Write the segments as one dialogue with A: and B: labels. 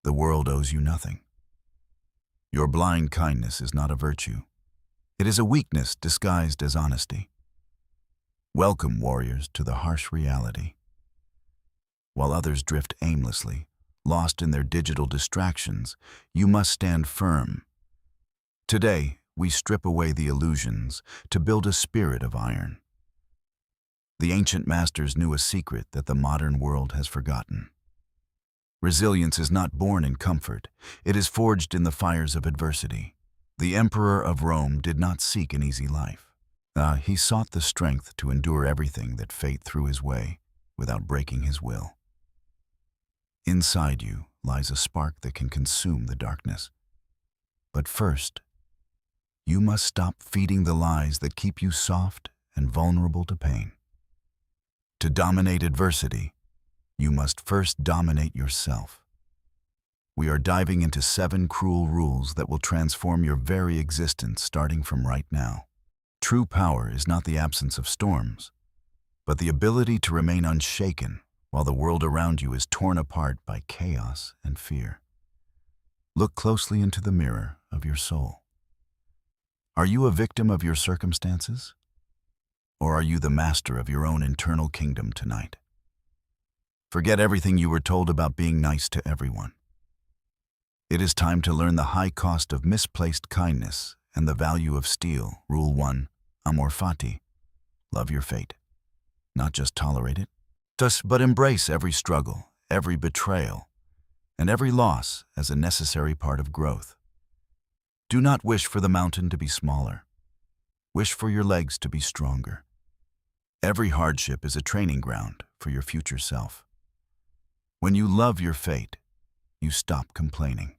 A: The world owes you nothing. Your blind kindness is not a virtue. It is a weakness disguised as honesty. Welcome, warriors, to the harsh reality. While others drift aimlessly, lost in their digital distractions, you must stand firm. Today, we strip away the illusions to build a spirit of iron. The ancient masters knew a secret that the modern world has forgotten. Resilience is not born in comfort, it is forged in the fires of adversity. The Emperor of Rome did not seek an easy life. He sought the strength to endure everything that fate threw his way without breaking his will. Inside you lies a spark that can consume the darkness. But first, you must stop feeding the lies that keep you soft and vulnerable to pain. To dominate adversity, you must first dominate yourself. We are diving into 7 cruel rules that will transform your very existence starting from right now. True power is not the absence of storms, but the ability to remain unshaken while the world around you is torn apart by chaos and fear. Look closely into the mirror of your soul. Are you a victim of your circumstances? Or are you the master of your own internal kingdom tonight? Forget everything you were told about being nice to everyone. It is time to learn the high cost of misplaced kindness and the value of steel. Rule 1, amor fati. Love your fate. Not just tolerate it, but embrace every struggle, every betrayal, and every loss as a necessary part of growth. Do not wish for the mountain to be smaller. Wish for your legs to be stronger. Every hardship is a training ground for your future self. When you love your fate, you stop complaining.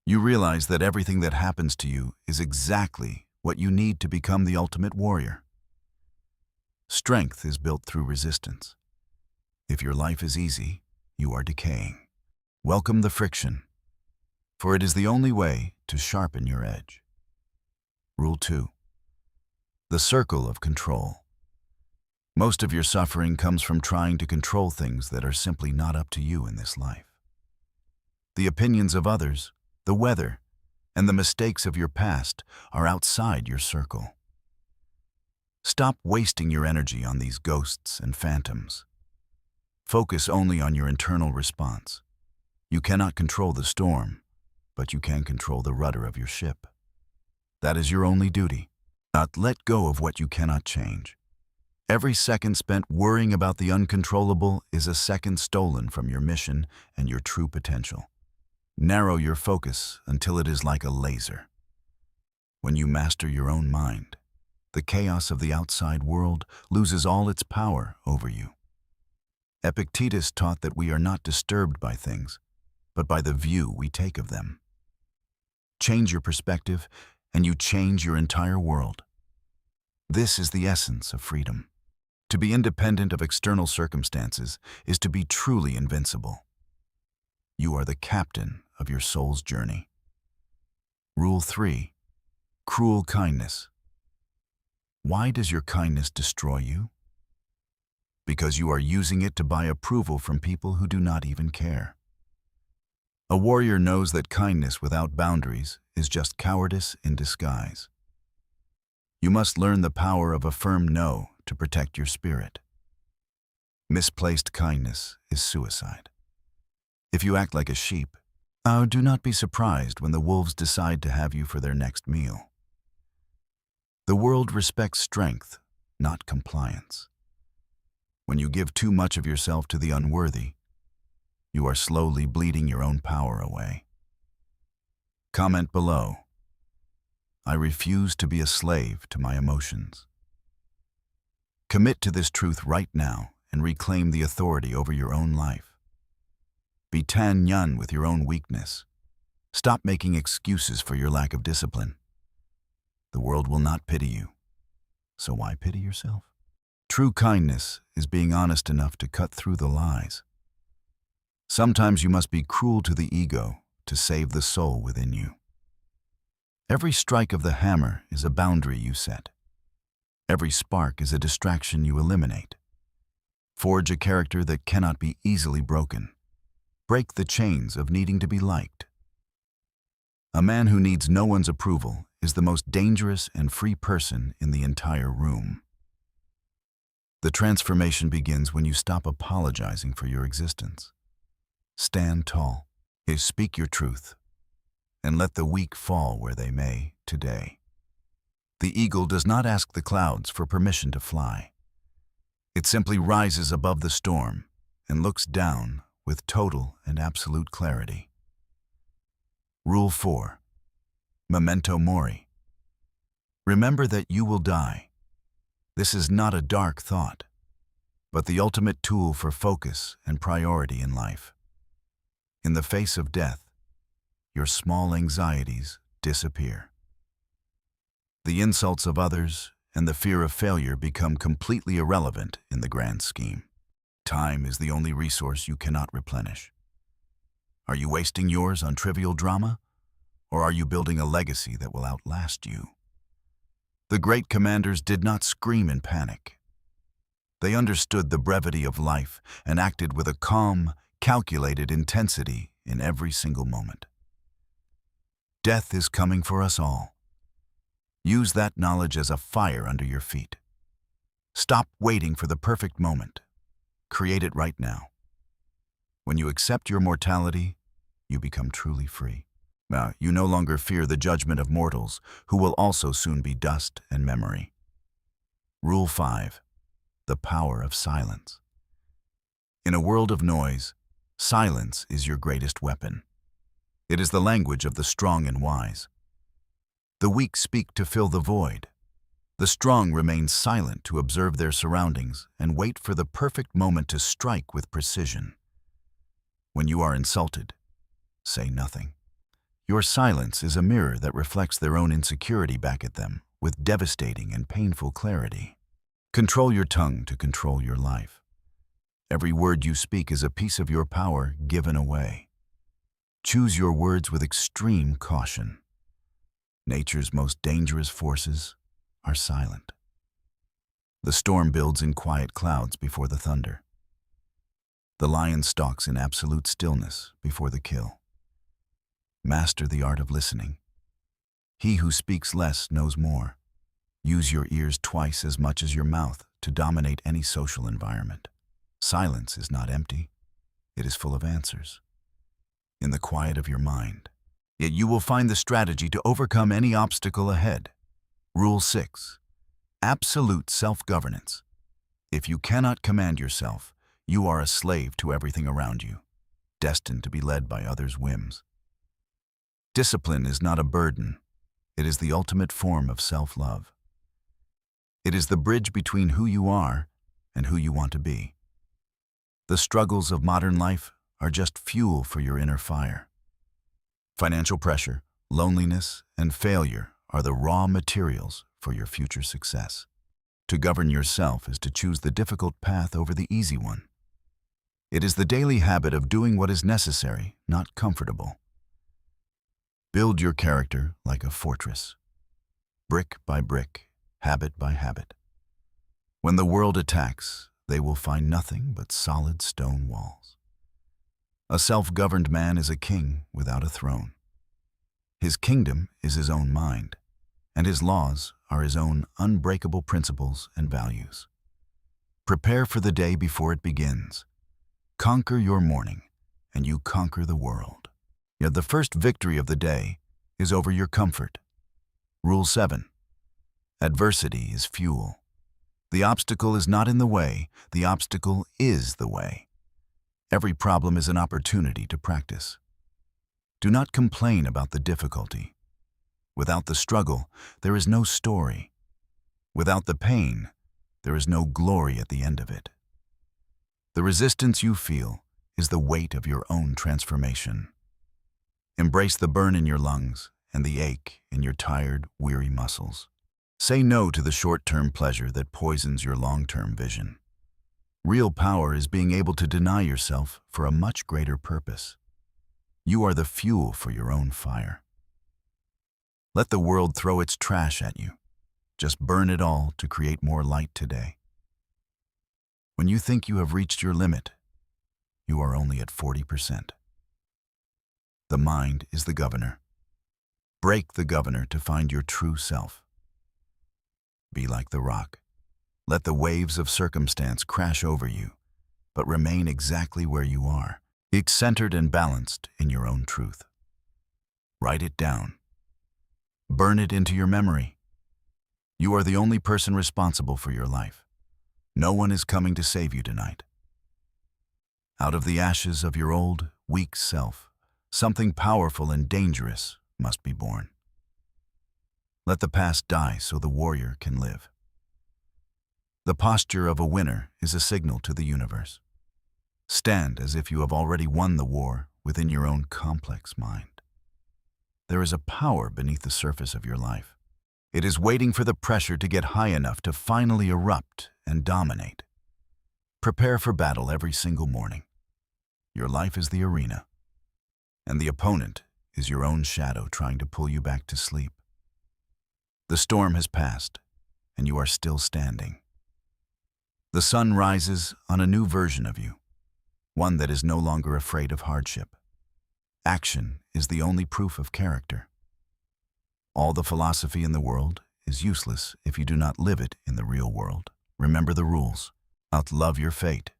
A: You realize that everything that happens to you is exactly what you need to become the ultimate warrior. Strength is built through resistance. If your life is easy, you are decaying. Welcome the friction, for it is the only way to sharpen your edge. Rule 2. The circle of control. Most of your suffering comes from trying to control things that are simply not up to you in this life. The opinions of others, the weather, and the mistakes of your past are outside your circle. Stop wasting your energy on these ghosts and phantoms. Focus only on your internal response. You cannot control the storm, but you can control the rudder of your ship. That is your only duty. Not let go of what you cannot change. Every second spent worrying about the uncontrollable is a second stolen from your mission and your true potential. Narrow your focus until it is like a laser. When you master your own mind, the chaos of the outside world loses all its power over you. Epictetus taught that we are not disturbed by things, but by the view we take of them. Change your perspective, and you change your entire world. This is the essence of freedom. To be independent of external circumstances is to be truly invincible. You are the captain of your soul's journey. Rule 3. Cruel kindness. Why does your kindness destroy you? Because you are using it to buy approval from people who do not even care. A warrior knows that kindness without boundaries is just cowardice in disguise. You must learn the power of a firm no to protect your spirit. Misplaced kindness is suicide. If you act like a sheep, do not be surprised when the wolves decide to have you for their next meal. The world respects strength, not compliance. When you give too much of yourself to the unworthy, you are slowly bleeding your own power away. Comment below. I refuse to be a slave to my emotions. Commit to this truth right now and reclaim the authority over your own life. Be tan yun with your own weakness. Stop making excuses for your lack of discipline. The world will not pity you, so why pity yourself? True kindness is being honest enough to cut through the lies. Sometimes you must be cruel to the ego to save the soul within you. Every strike of the hammer is a boundary you set. Every spark is a distraction you eliminate. Forge a character that cannot be easily broken. Break the chains of needing to be liked. A man who needs no one's approval is the most dangerous and free person in the entire room. The transformation begins when you stop apologizing for your existence. Stand tall. Speak your truth, and let the weak fall where they may today. The eagle does not ask the clouds for permission to fly. It simply rises above the storm and looks down with total and absolute clarity. Rule 4. Memento mori. Remember that you will die. This is not a dark thought, but the ultimate tool for focus and priority in life. In the face of death, your small anxieties disappear. The insults of others and the fear of failure become completely irrelevant in the grand scheme. Time is the only resource you cannot replenish. Are you wasting yours on trivial drama, or are you building a legacy that will outlast you? The great commanders did not scream in panic. They understood the brevity of life and acted with a calm, calculated intensity in every single moment. Death is coming for us all. Use that knowledge as a fire under your feet. Stop waiting for the perfect moment. Create it right now. When you accept your mortality, you become truly free. Now, you no longer fear the judgment of mortals, who will also soon be dust and memory. Rule 5. The power of silence. In a world of noise, silence is your greatest weapon. It is the language of the strong and wise. The weak speak to fill the void. The strong remain silent to observe their surroundings and wait for the perfect moment to strike with precision. When you are insulted, say nothing. Your silence is a mirror that reflects their own insecurity back at them with devastating and painful clarity. Control your tongue to control your life. Every word you speak is a piece of your power given away. Choose your words with extreme caution. Nature's most dangerous forces are silent. The storm builds in quiet clouds before the thunder. The lion stalks in absolute stillness before the kill. Master the art of listening. He who speaks less knows more. Use your ears twice as much as your mouth to dominate any social environment. Silence is not empty. It is full of answers. In the quiet of your mind, yet you will find the strategy to overcome any obstacle ahead. Rule 6. Absolute self-governance. If you cannot command yourself, you are a slave to everything around you, destined to be led by others' whims. Discipline is not a burden. It is the ultimate form of self-love. It is the bridge between who you are and who you want to be. The struggles of modern life are just fuel for your inner fire. Financial pressure, loneliness, and failure are the raw materials for your future success. To govern yourself is to choose the difficult path over the easy one. It is the daily habit of doing what is necessary, not comfortable. Build your character like a fortress, brick by brick, habit by habit. When the world attacks, they will find nothing but solid stone walls. A self-governed man is a king without a throne. His kingdom is his own mind, and his laws are his own unbreakable principles and values. Prepare for the day before it begins. Conquer your morning, and you conquer the world. Yet the first victory of the day is over your comfort. Rule 7. Adversity is fuel. The obstacle is not in the way, the obstacle is the way. Every problem is an opportunity to practice. Do not complain about the difficulty. Without the struggle, there is no story. Without the pain, there is no glory at the end of it. The resistance you feel is the weight of your own transformation. Embrace the burn in your lungs and the ache in your tired, weary muscles. Say no to the short-term pleasure that poisons your long-term vision. Real power is being able to deny yourself for a much greater purpose. You are the fuel for your own fire. Let the world throw its trash at you. Just burn it all to create more light today. When you think you have reached your limit, you are only at 40%. The mind is the governor. Break the governor to find your true self. Be like the rock. Let the waves of circumstance crash over you, but remain exactly where you are. Be centered and balanced in your own truth. Write it down. Burn it into your memory. You are the only person responsible for your life. No one is coming to save you tonight. Out of the ashes of your old, weak self, something powerful and dangerous must be born. Let the past die so the warrior can live. The posture of a winner is a signal to the universe. Stand as if you have already won the war within your own complex mind. There is a power beneath the surface of your life. It is waiting for the pressure to get high enough to finally erupt and dominate. Prepare for battle every single morning. Your life is the arena, and the opponent is your own shadow trying to pull you back to sleep. The storm has passed, and you are still standing. The sun rises on a new version of you, one that is no longer afraid of hardship. Action is the only proof of character. All the philosophy in the world is useless if you do not live it in the real world. Remember the rules. Outlove your fate.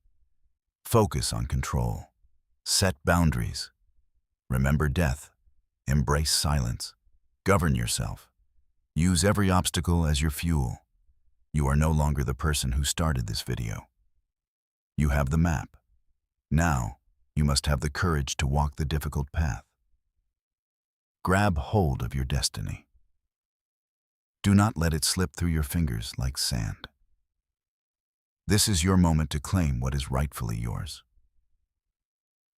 A: Focus on control. Set boundaries. Remember death. Embrace silence. Govern yourself. Use every obstacle as your fuel. You are no longer the person who started this video. You have the map. Now, you must have the courage to walk the difficult path. Grab hold of your destiny. Do not let it slip through your fingers like sand. This is your moment to claim what is rightfully yours.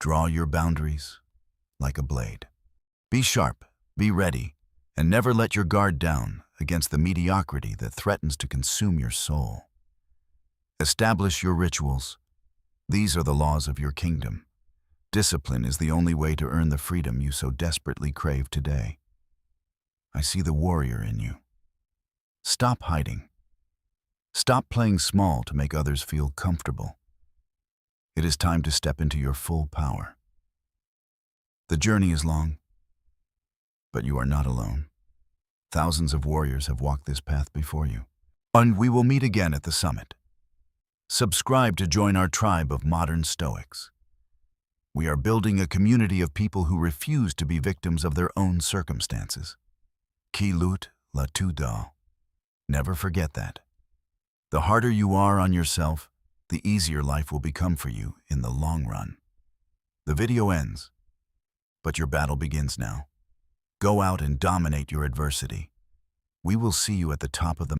A: Draw your boundaries like a blade. Be sharp, be ready, and never let your guard down against the mediocrity that threatens to consume your soul. Establish your rituals. These are the laws of your kingdom. Discipline is the only way to earn the freedom you so desperately crave today. I see the warrior in you. Stop hiding. Stop playing small to make others feel comfortable. It is time to step into your full power. The journey is long, but you are not alone. Thousands of warriors have walked this path before you. And we will meet again at the summit. Subscribe to join our tribe of modern Stoics. We are building a community of people who refuse to be victims of their own circumstances. Qui lutte, la tout da. Never forget that. The harder you are on yourself, the easier life will become for you in the long run. The video ends, but your battle begins now. Go out and dominate your adversity. We will see you at the top of the